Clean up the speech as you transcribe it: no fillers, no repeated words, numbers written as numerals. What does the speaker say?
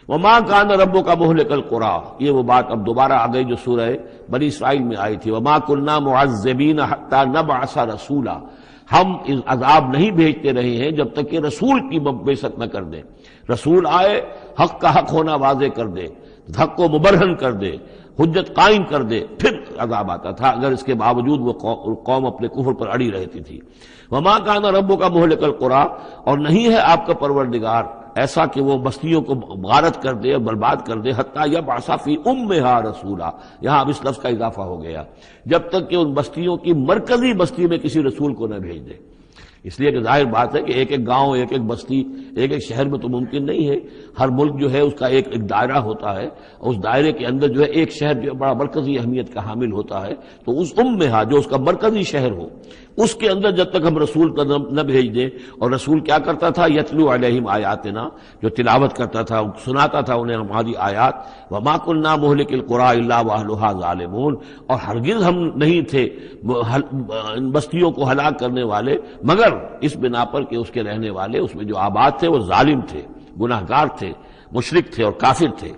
وما کان ربک مہلک القری، یہ وہ بات اب دوبارہ آ گئی جو سورہ بنی اسرائیل میں آئی تھی، وما کنا معذبین حتی نبعث رسولا، ہم عذاب نہیں بھیجتے رہے ہیں جب تک کہ رسول کی بعثت نہ کر دیں، رسول آئے حق کا حق ہونا واضح کر دے، حق کو مبرہن کر دے، حجت قائم کر دے، پھر عذاب آتا تھا، اگر اس کے باوجود وہ قوم اپنے کفر پر اڑی رہتی تھی۔ وما کان ربک مہلک القری، اور نہیں ہے آپ کا پروردگار ایسا کہ وہ بستیوں کو غارت کر دے اور برباد کر دے، حتی یبعث فی امہا رسولا، یہاں اب اس لفظ کا اضافہ ہو گیا، جب تک کہ ان بستیوں کی مرکزی بستی میں کسی رسول کو نہ بھیج دے۔ اس لیے کہ ظاہر بات ہے کہ ایک ایک گاؤں، ایک ایک بستی، ایک ایک شہر میں تو ممکن نہیں ہے، ہر ملک جو ہے اس کا ایک ایک دائرہ ہوتا ہے، اور اس دائرے کے اندر جو ہے ایک شہر جو بڑا مرکزی اہمیت کا حامل ہوتا ہے، تو اس امہا جو اس کا مرکزی شہر ہو، اس کے اندر جب تک ہم رسول کو نہ بھیج دیں، اور رسول کیا کرتا تھا، یتلو علیہم آیاتنا، جو تلاوت کرتا تھا، سناتا تھا انہیں ہماری آیات، وما کنا مہلک القری الا واہلھا ظالمون، اور ہرگز ہم نہیں تھے ان بستیوں کو ہلاک کرنے والے مگر اس بنا پر کہ اس کے رہنے والے، اس میں جو آباد تھے وہ ظالم تھے، گناہگار تھے، مشرک تھے اور کافر تھے۔